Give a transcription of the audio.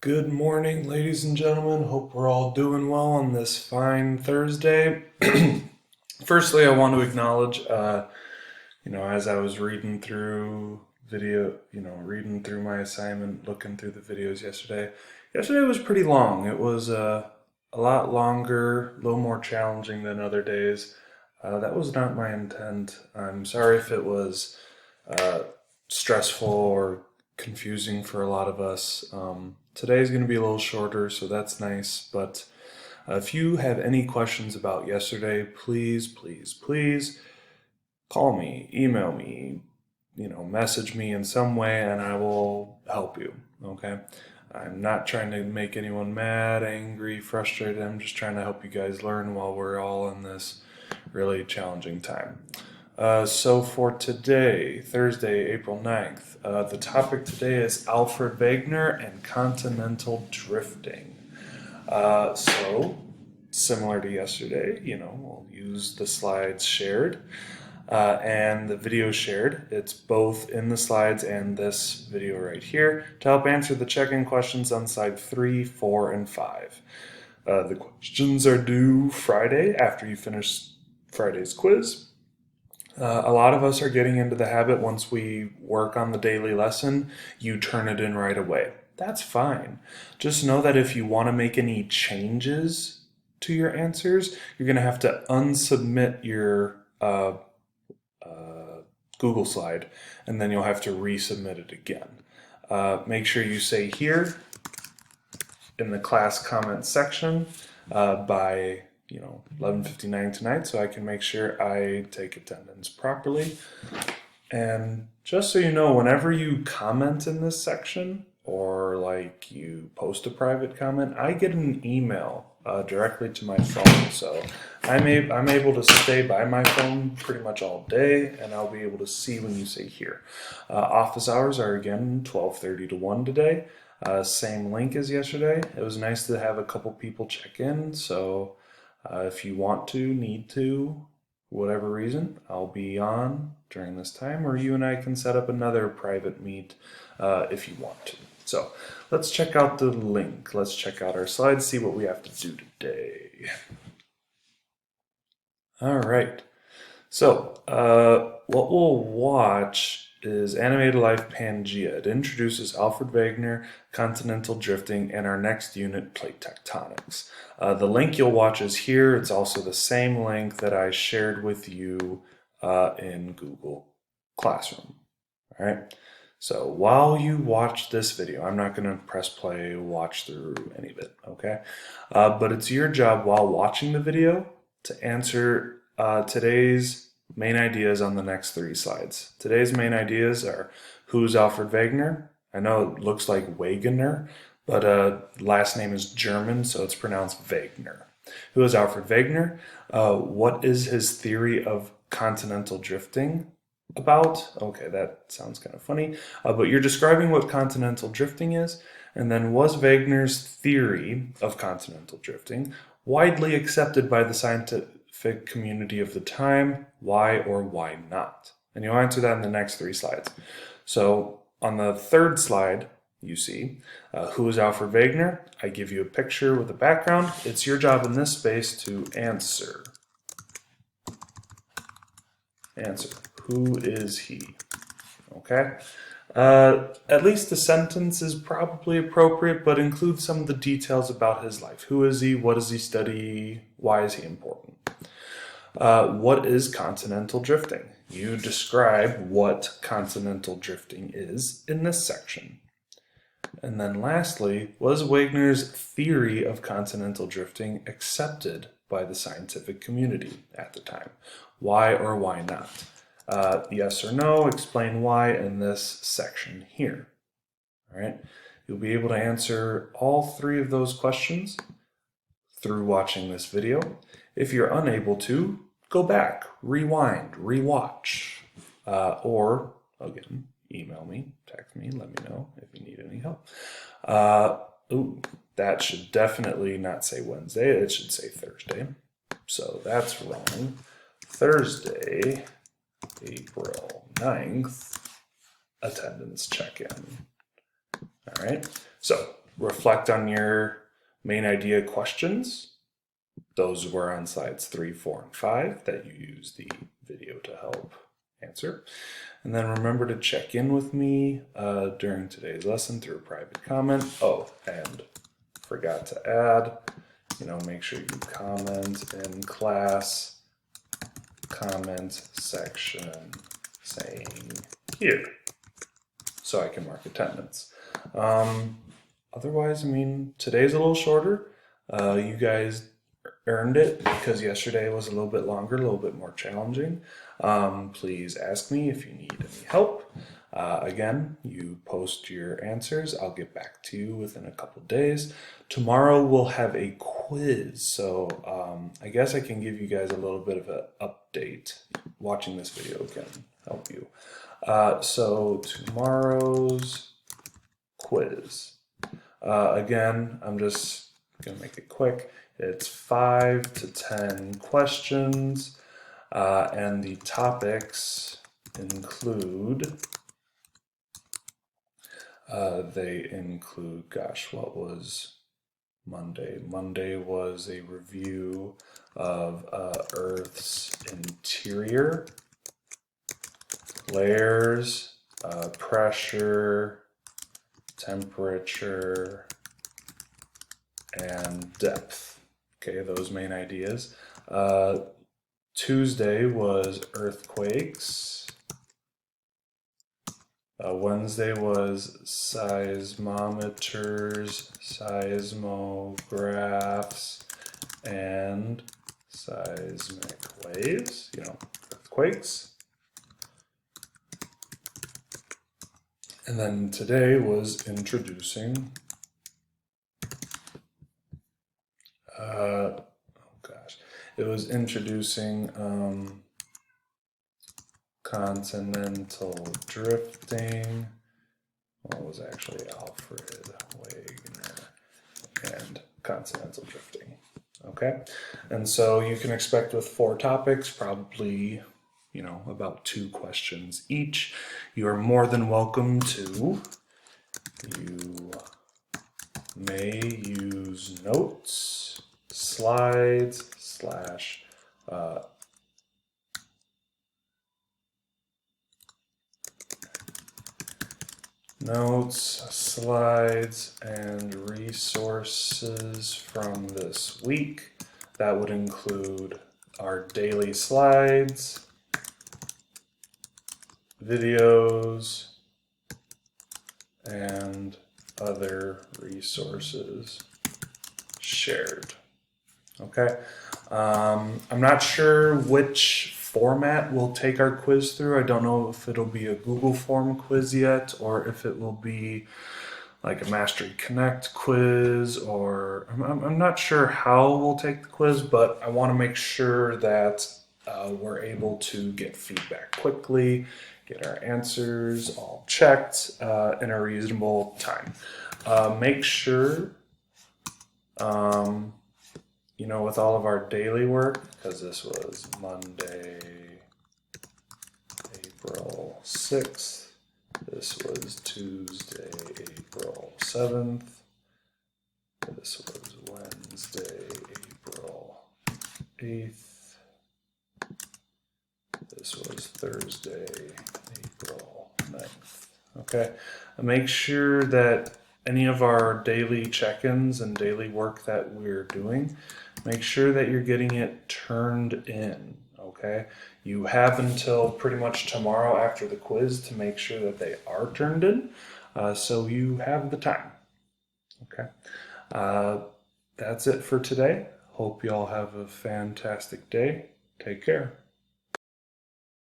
Good morning, ladies and gentlemen. Hope we're all doing well on this fine Thursday. Firstly, I want to acknowledge, as I was reading through reading through my assignment, looking through the videos yesterday. Yesterday was pretty long. It was a lot longer, a little more challenging than other days. That was not my intent. I'm sorry if it was stressful or confusing for a lot of us. Today's going to be a little shorter, so that's nice. But if you have any questions about yesterday, please, please, please call me, email me, message me in some way, and I will help you. Okay? I'm not trying to make anyone mad, angry, frustrated. I'm just trying to help you guys learn while we're all in this really challenging time. So for today, Thursday, April 9th, the topic today is Alfred Wegener and Continental drifting. So similar to yesterday, we'll use the slides shared and the video shared. It's both in the slides and this video right here to help answer the check-in questions on slide 3, 4, and 5. The questions are due Friday after you finish Friday's quiz. A lot of us are getting into the habit once we work on the daily lesson, you turn it in right away. That's fine. Just know that if you want to make any changes to your answers, you're going to have to unsubmit your Google slide, and then you'll have to resubmit it again. Make sure you say here in the class comments section by 11:59 tonight, so I can make sure I take attendance properly. And just so you know, whenever you comment in this section or you post a private comment, I get an email directly to my phone. So I'm able to stay by my phone pretty much all day, and I'll be able to see when you say here. Office hours are again 12:30 to 1 today. Same link as yesterday. It was nice to have a couple people check in, so if you want to, need to, whatever reason, I'll be on during this time, or you and I can set up another private meet if you want to. So let's check out the link. Let's check out our slides, see what we have to do today. All right. So what we'll watch is Animated Life Pangea. It introduces Alfred Wegener, Continental drifting, and our next unit, plate tectonics. The link you'll watch is here. It's also the same link that I shared with you in Google Classroom. All right. So while you watch this video, I'm not going to press play, watch through any of it, okay? But it's your job while watching the video to answer today's main ideas on the next 3 slides. Today's main ideas are: who's Alfred Wegener? I know it looks like Wegener, but last name is German, so it's pronounced Wegener. Who is Alfred Wegener? What is his theory of continental drifting about? Okay, that sounds kind of funny, but you're describing what continental drifting is, and then was Wegener's theory of continental drifting widely accepted by the scientific community of the time? Why or why not? And you'll answer that in the next 3 slides. So on the 3rd slide, you see, who is Alfred Wegener? I give you a picture with a background. It's your job in this space to answer. Who is he? Okay. At least the sentence is probably appropriate, but include some of the details about his life. Who is he? What does he study? Why is he important? What is continental drifting? You describe what continental drifting is in this section. And then lastly, was Wegener's theory of continental drifting accepted by the scientific community at the time? Why or why not? Yes or no, explain why in this section here. All right, you'll be able to answer all 3 of those questions through watching this video. If you're unable to, go back, rewind, rewatch, or again, email me, text me, let me know if you need any help. That should definitely not say Wednesday, it should say Thursday. So that's wrong. Thursday, April 9th, attendance check-in. All right, so reflect on your main idea questions. Those were on slides 3, 4, and 5 that you used the video to help answer. And then remember to check in with me during today's lesson through a private comment. Oh, and forgot to add, make sure you comment in class comment section saying here so I can mark attendance. Otherwise, today's a little shorter. You guys earned it because yesterday was a little bit longer, a little bit more challenging. Please ask me if you need any help. Again, you post your answers. I'll get back to you within a couple days. Tomorrow we'll have a quiz, so I guess I can give you guys a little bit of an update. Watching this video can help you. So tomorrow's quiz. Again, I'm just gonna make it quick. It's 5 to 10 questions, and the topics include, gosh, what was Monday? Monday was a review of Earth's interior, layers, pressure, temperature, and depth. Okay, those main ideas. Tuesday was earthquakes. Wednesday was seismometers, seismographs, and seismic waves, earthquakes. And then today was introducing continental drifting. Well, it was actually Alfred, Wegener, and continental drifting. Okay, and so you can expect with 4 topics, probably, about 2 questions each. You are more than welcome to. You may use notes, slides, and resources from this week. That would include our daily slides, videos, and other resources shared. Okay, I'm not sure which format we'll take our quiz through. I don't know if it'll be a Google form quiz yet, or if it will be like a Mastery Connect quiz, or I'm not sure how we'll take the quiz, but I want to make sure that we're able to get feedback quickly, get our answers all checked in a reasonable time. Make sure, with all of our daily work, because this was Monday, April 6th, this was Tuesday, April 7th, this was Wednesday, April 8th, this was Thursday, April 9th. Okay, and make sure that any of our daily check-ins and daily work that we're doing, make sure that you're getting it turned in, okay? You have until pretty much tomorrow after the quiz to make sure that they are turned in, so you have the time, okay? That's it for today. Hope you all have a fantastic day. Take care.